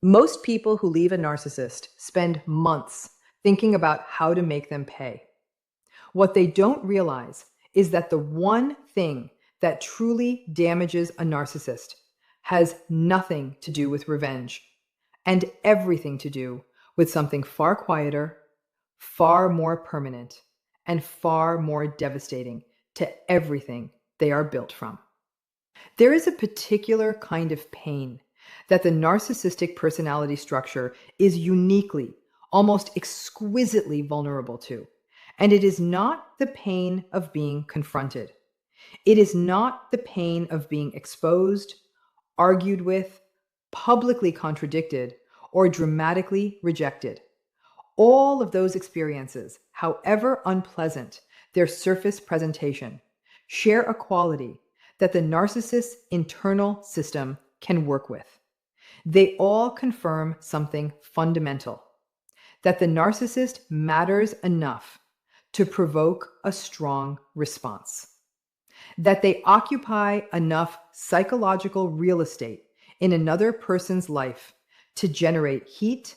Most people who leave a narcissist spend months thinking about how to make them pay. What they don't realize is that the one thing that truly damages a narcissist has nothing to do with revenge and everything to do with something far quieter, far more permanent, and far more devastating to everything they are built from. There is a particular kind of pain that the narcissistic personality structure is uniquely, almost exquisitely vulnerable to. And it is not the pain of being confronted. It is not the pain of being exposed, argued with, publicly contradicted, or dramatically rejected. All of those experiences, however unpleasant their surface presentation, share a quality that the narcissist's internal system can work with. They all confirm something fundamental: that the narcissist matters enough to provoke a strong response, that they occupy enough psychological real estate in another person's life to generate heat,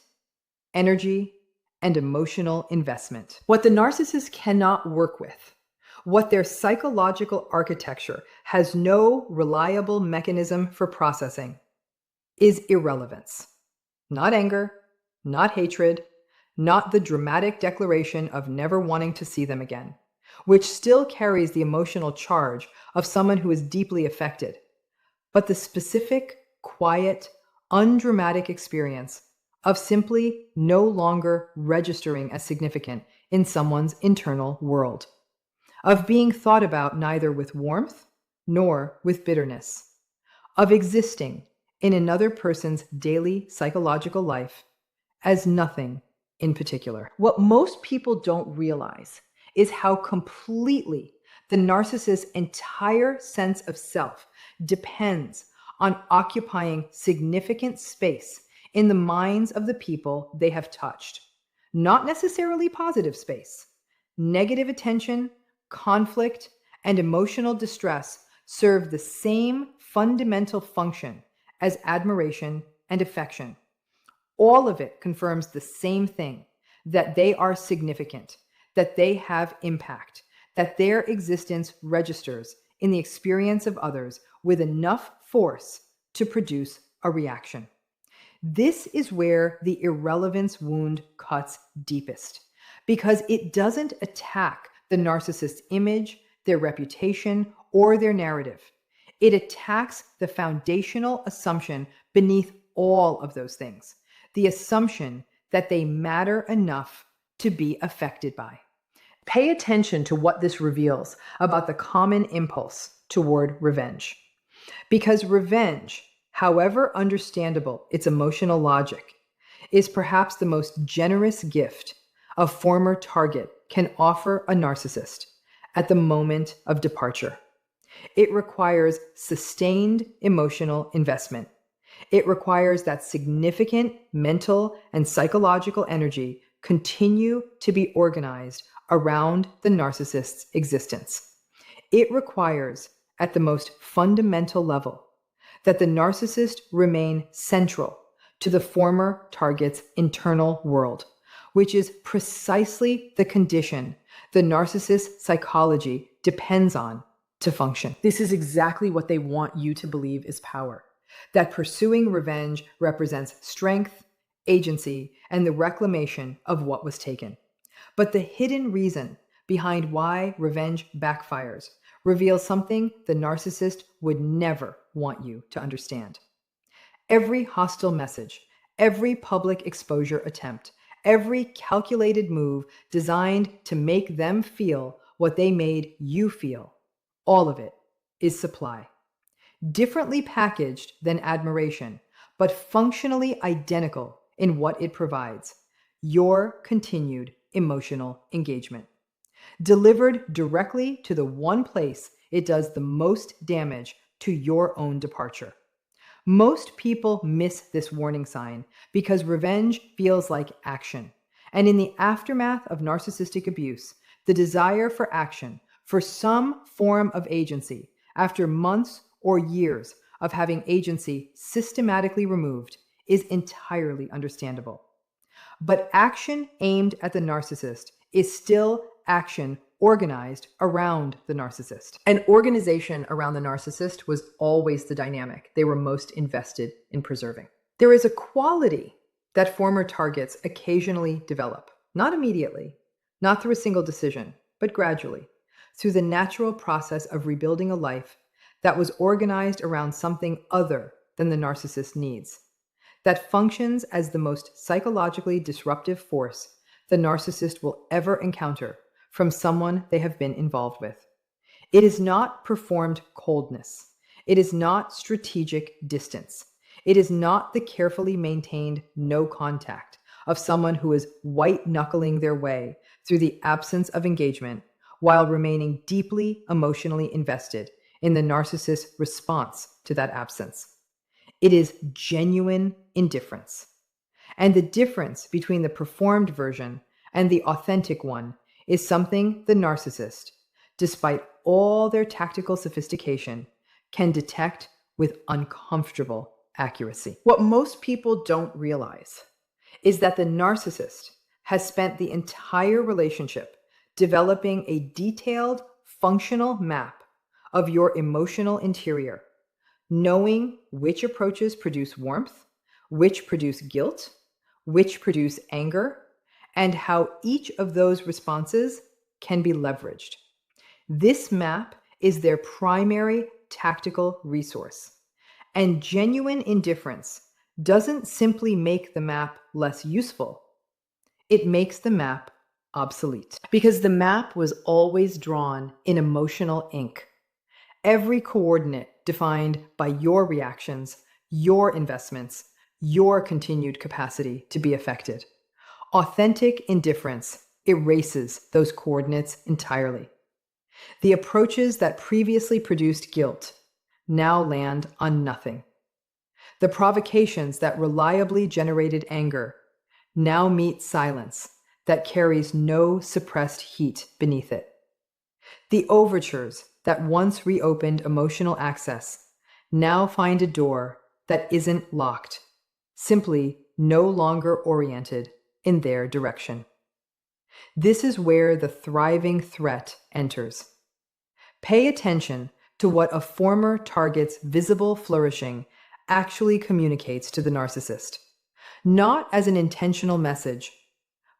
energy, and emotional investment. What the narcissist cannot work with, what their psychological architecture has no reliable mechanism for processing, is irrelevance. Not anger, not hatred, not the dramatic declaration of never wanting to see them again, which still carries the emotional charge of someone who is deeply affected, but the specific, quiet, undramatic experience of simply no longer registering as significant in someone's internal world, of being thought about neither with warmth nor with bitterness, of existing in another person's daily psychological life as nothing in particular. What most people don't realize is how completely the narcissist's entire sense of self depends on occupying significant space in the minds of the people they have touched. Not necessarily positive space. Negative attention, conflict, and emotional distress serve the same fundamental function as admiration and affection. All of it confirms the same thing: that they are significant, that they have impact, that their existence registers in the experience of others with enough force to produce a reaction. This is where the irrelevance wound cuts deepest, because it doesn't attack the narcissist's image, their reputation, or their narrative. It attacks the foundational assumption beneath all of those things: the assumption that they matter enough to be affected by. Pay attention to what this reveals about the common impulse toward revenge. Because revenge, however understandable its emotional logic, is perhaps the most generous gift a former target can offer a narcissist at the moment of departure. It requires sustained emotional investment. It requires that significant mental and psychological energy continue to be organized around the narcissist's existence. It requires, at the most fundamental level, that the narcissist remain central to the former target's internal world, which is precisely the condition the narcissist's psychology depends on to function. This is exactly what they want you to believe is power: that pursuing revenge represents strength, agency, and the reclamation of what was taken. But the hidden reason behind why revenge backfires reveals something the narcissist would never want you to understand. Every hostile message, every public exposure attempt, every calculated move designed to make them feel what they made you feel, all of it is supply. Differently packaged than admiration, but functionally identical in what it provides: your continued emotional engagement. Delivered directly to the one place it does the most damage: to your own departure. Most people miss this warning sign because revenge feels like action. And in the aftermath of narcissistic abuse, the desire for action, for some form of agency, after months or years of having agency systematically removed, is entirely understandable. But action aimed at the narcissist is still action organized around the narcissist. An organization around the narcissist was always the dynamic they were most invested in preserving. There is a quality that former targets occasionally develop, not immediately, not through a single decision, but gradually, through the natural process of rebuilding a life that was organized around something other than the narcissist's needs, that functions as the most psychologically disruptive force the narcissist will ever encounter from someone they have been involved with. It is not performed coldness. It is not strategic distance. It is not the carefully maintained no contact of someone who is white-knuckling their way through the absence of engagement while remaining deeply emotionally invested in the narcissist's response to that absence. It is genuine indifference. And the difference between the performed version and the authentic one is something the narcissist, despite all their tactical sophistication, can detect with uncomfortable accuracy. What most people don't realize is that the narcissist has spent the entire relationship developing a detailed, functional map of your emotional interior, knowing which approaches produce warmth, which produce guilt, which produce anger, and how each of those responses can be leveraged. This map is their primary tactical resource. And genuine indifference doesn't simply make the map less useful, it makes the map obsolete. Because the map was always drawn in emotional ink. Every coordinate defined by your reactions, your investments, your continued capacity to be affected. Authentic indifference erases those coordinates entirely. The approaches that previously produced guilt now land on nothing. The provocations that reliably generated anger now meet silence that carries no suppressed heat beneath it. The overtures that once reopened emotional access now find a door that isn't locked, simply no longer oriented in their direction. This is where the thriving threat enters. Pay attention to what a former target's visible flourishing actually communicates to the narcissist, not as an intentional message,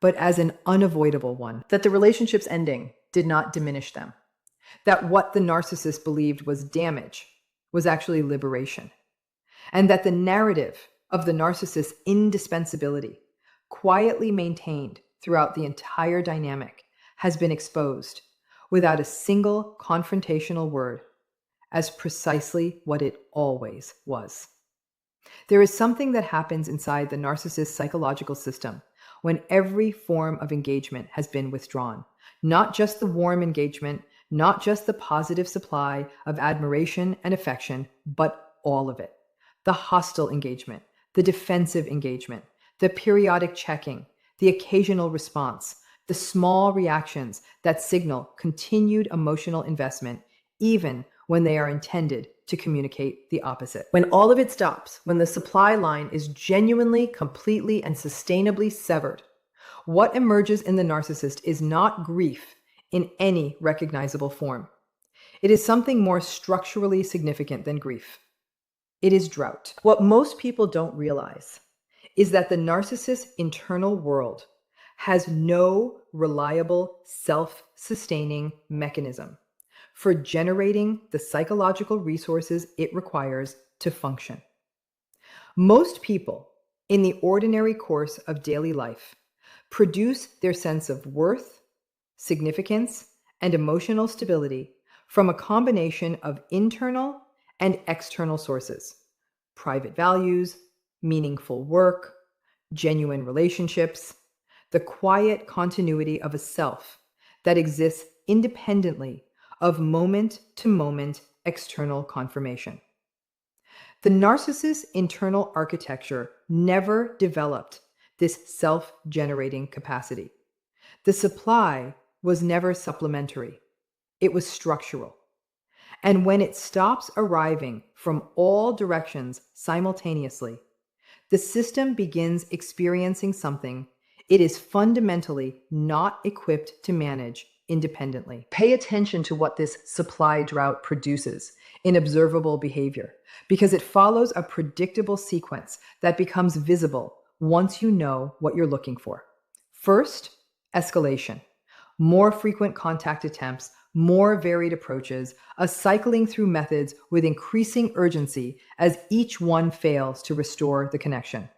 but as an unavoidable one, that the relationship's ending did not diminish them, that what the narcissist believed was damage was actually liberation, and that the narrative of the narcissist's indispensability, quietly maintained throughout the entire dynamic, has been exposed without a single confrontational word as precisely what it always was. There is something that happens inside the narcissist's psychological system when every form of engagement has been withdrawn. Not just the warm engagement, not just the positive supply of admiration and affection, but all of it. The hostile engagement, the defensive engagement, the periodic checking, the occasional response, the small reactions that signal continued emotional investment, even when they are intended to communicate the opposite. When all of it stops, when the supply line is genuinely, completely, and sustainably severed, what emerges in the narcissist is not grief in any recognizable form. It is something more structurally significant than grief. It is drought. What most people don't realize is that the narcissist's internal world has no reliable self-sustaining mechanism for generating the psychological resources it requires to function. Most people, in the ordinary course of daily life, produce their sense of worth, significance, and emotional stability from a combination of internal and external sources: private values, meaningful work, genuine relationships, the quiet continuity of a self that exists independently of moment-to-moment external confirmation. The narcissist's internal architecture never developed this self-generating capacity. The supply was never supplementary. It was structural. And when it stops arriving from all directions simultaneously, the system begins experiencing something it is fundamentally not equipped to manage independently. Pay attention to what this supply drought produces in observable behavior, because it follows a predictable sequence that becomes visible once you know what you're looking for. First, escalation. More frequent contact attempts, more varied approaches, a cycling through methods with increasing urgency as each one fails to restore the connection.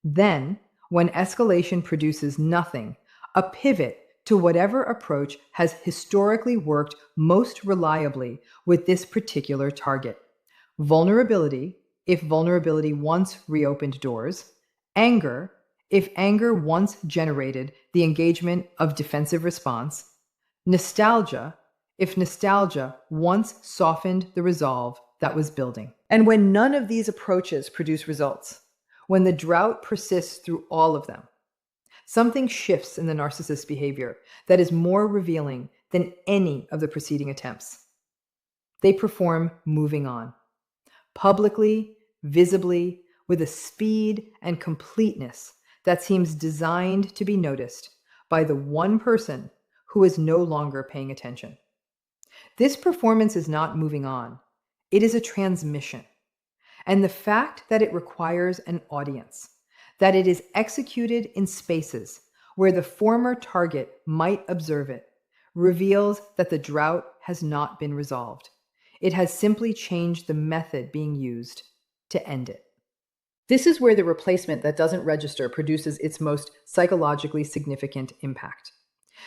Then, when escalation produces nothing, a pivot to whatever approach has historically worked most reliably with this particular target. Vulnerability, if vulnerability once reopened doors. Anger, if anger once generated the engagement of defensive response. Nostalgia, if nostalgia once softened the resolve that was building. And when none of these approaches produce results, when the drought persists through all of them, something shifts in the narcissist's behavior that is more revealing than any of the preceding attempts. They perform moving on, publicly, visibly, with a speed and completeness that seems designed to be noticed by the one person who is no longer paying attention. This performance is not moving on, it is a transmission. And the fact that it requires an audience, that it is executed in spaces where the former target might observe it, reveals that the drought has not been resolved. It has simply changed the method being used to end it. This is where the replacement that doesn't register produces its most psychologically significant impact.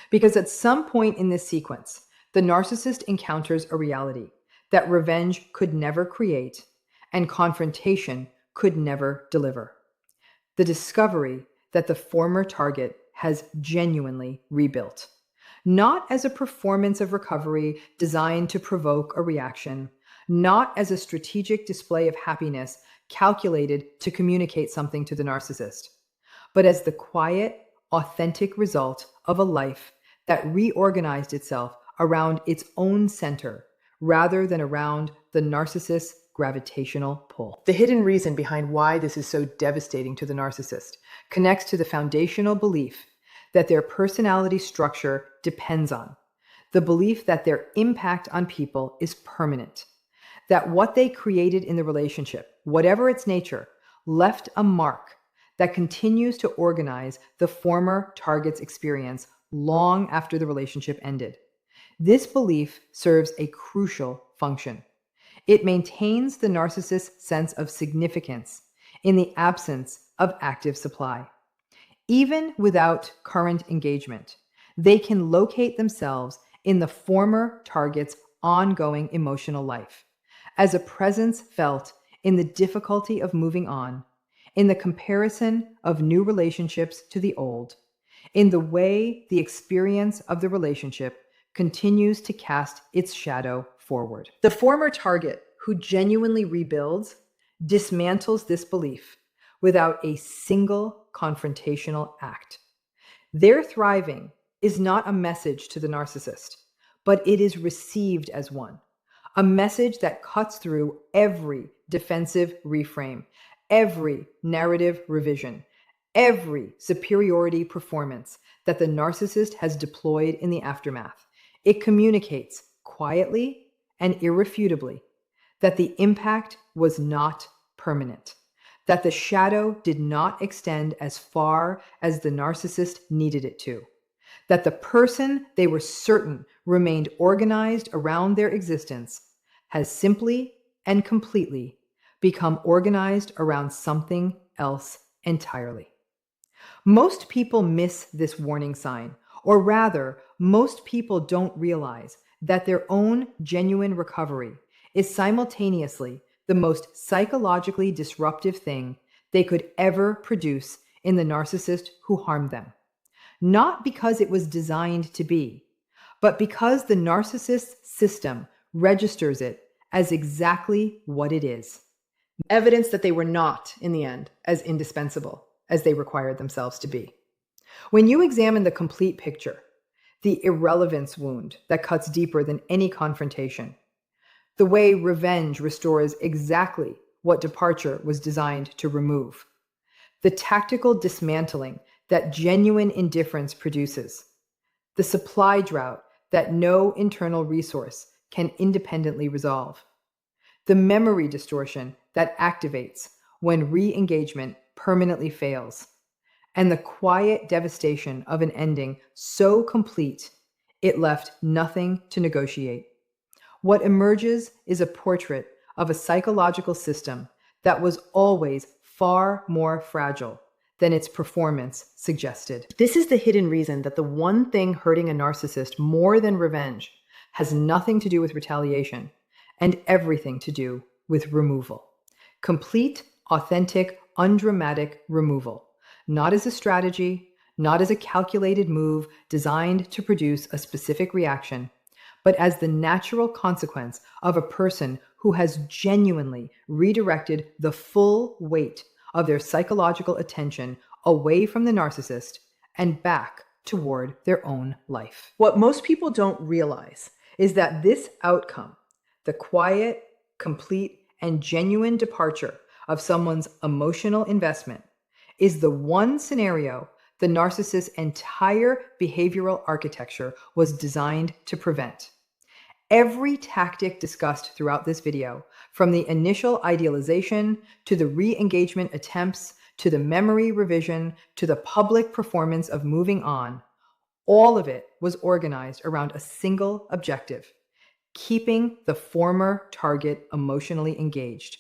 Because at some point in this sequence, the narcissist encounters a reality that revenge could never create and confrontation could never deliver. The discovery that the former target has genuinely rebuilt, not as a performance of recovery designed to provoke a reaction, not as a strategic display of happiness calculated to communicate something to the narcissist, but as the quiet, authentic result of a life that reorganized itself around its own center rather than around the narcissist's gravitational pull. The hidden reason behind why this is so devastating to the narcissist connects to the foundational belief that their personality structure depends on, the belief that their impact on people is permanent, that what they created in the relationship, whatever its nature, left a mark that continues to organize the former target's experience long after the relationship ended. This belief serves a crucial function. It maintains the narcissist's sense of significance in the absence of active supply. Even without current engagement, they can locate themselves in the former target's ongoing emotional life, as a presence felt in the difficulty of moving on, in the comparison of new relationships to the old, in the way the experience of the relationship continues to cast its shadow forward. The former target, who genuinely rebuilds, dismantles this belief without a single confrontational act. Their thriving is not a message to the narcissist, but it is received as one, a message that cuts through every defensive reframe, every narrative revision, every superiority performance that the narcissist has deployed in the aftermath. It communicates quietly and irrefutably that the impact was not permanent, that the shadow did not extend as far as the narcissist needed it to, that the person they were certain remained organized around their existence has simply and completely become organized around something else entirely. Most people miss this warning sign, or rather, most people don't realize that their own genuine recovery is simultaneously the most psychologically disruptive thing they could ever produce in the narcissist who harmed them. Not because it was designed to be, but because the narcissist's system registers it as exactly what it is. Evidence that they were not, in the end, as indispensable as they required themselves to be. When you examine the complete picture, the irrelevance wound that cuts deeper than any confrontation, the way revenge restores exactly what departure was designed to remove, the tactical dismantling that genuine indifference produces, the supply drought that no internal resource can independently resolve, the memory distortion that activates when re engagement permanently fails, and the quiet devastation of an ending so complete it left nothing to negotiate. What emerges is a portrait of a psychological system that was always far more fragile than its performance suggested. This is the hidden reason that the one thing hurting a narcissist more than revenge has nothing to do with retaliation and everything to do with removal. Complete, authentic, undramatic removal. Not as a strategy, not as a calculated move designed to produce a specific reaction, but as the natural consequence of a person who has genuinely redirected the full weight of their psychological attention away from the narcissist and back toward their own life. What most people don't realize is that this outcome, the quiet, complete, and genuine departure of someone's emotional investment, is the one scenario the narcissist's entire behavioral architecture was designed to prevent. Every tactic discussed throughout this video, from the initial idealization to the re-engagement attempts to the memory revision to the public performance of moving on, all of it was organized around a single objective: keeping the former target emotionally engaged,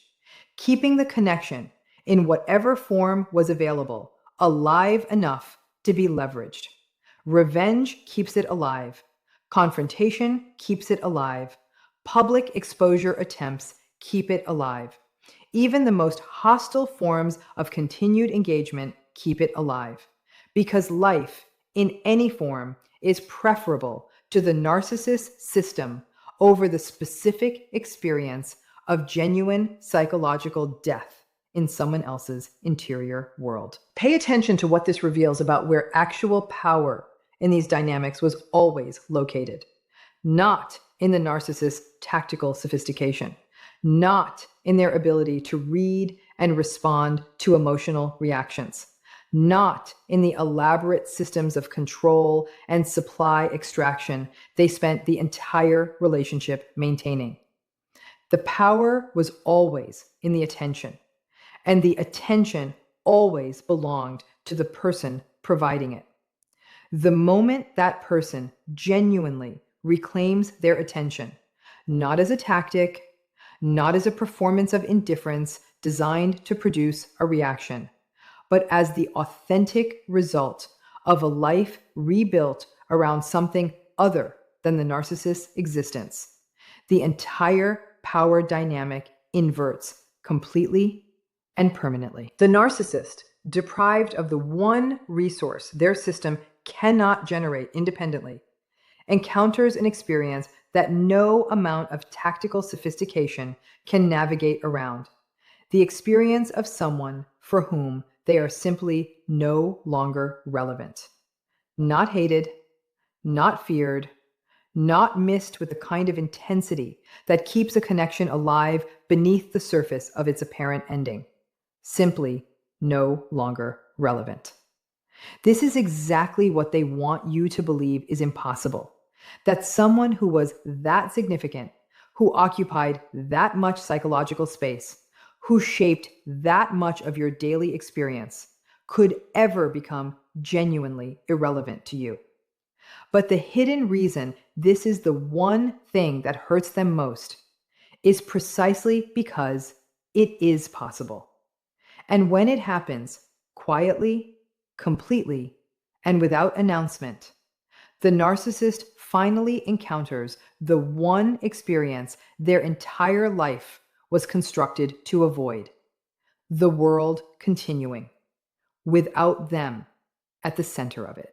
keeping the connection, in whatever form was available, alive enough to be leveraged. Revenge keeps it alive. Confrontation keeps it alive. Public exposure attempts keep it alive. Even the most hostile forms of continued engagement keep it alive. Because life, in any form, is preferable to the narcissist system over the specific experience of genuine psychological death in someone else's interior world. Pay attention to what this reveals about where actual power in these dynamics was always located. Not in the narcissist's tactical sophistication, not in their ability to read and respond to emotional reactions, not in the elaborate systems of control and supply extraction they spent the entire relationship maintaining. The power was always in the attention, and the attention always belonged to the person providing it. The moment that person genuinely reclaims their attention, not as a tactic, not as a performance of indifference designed to produce a reaction, but as the authentic result of a life rebuilt around something other than the narcissist's existence, the entire power dynamic inverts completely and permanently. The narcissist, deprived of the one resource their system cannot generate independently, encounters an experience that no amount of tactical sophistication can navigate around. The experience of someone for whom they are simply no longer relevant. Not hated, not feared, not missed with the kind of intensity that keeps a connection alive beneath the surface of its apparent ending. Simply no longer relevant. This is exactly what they want you to believe is impossible. That someone who was that significant, who occupied that much psychological space, who shaped that much of your daily experience, could ever become genuinely irrelevant to you. But the hidden reason this is the one thing that hurts them most is precisely because it is possible. And when it happens, quietly, completely, and without announcement, the narcissist finally encounters the one experience their entire life was constructed to avoid: the world continuing, without them at the center of it.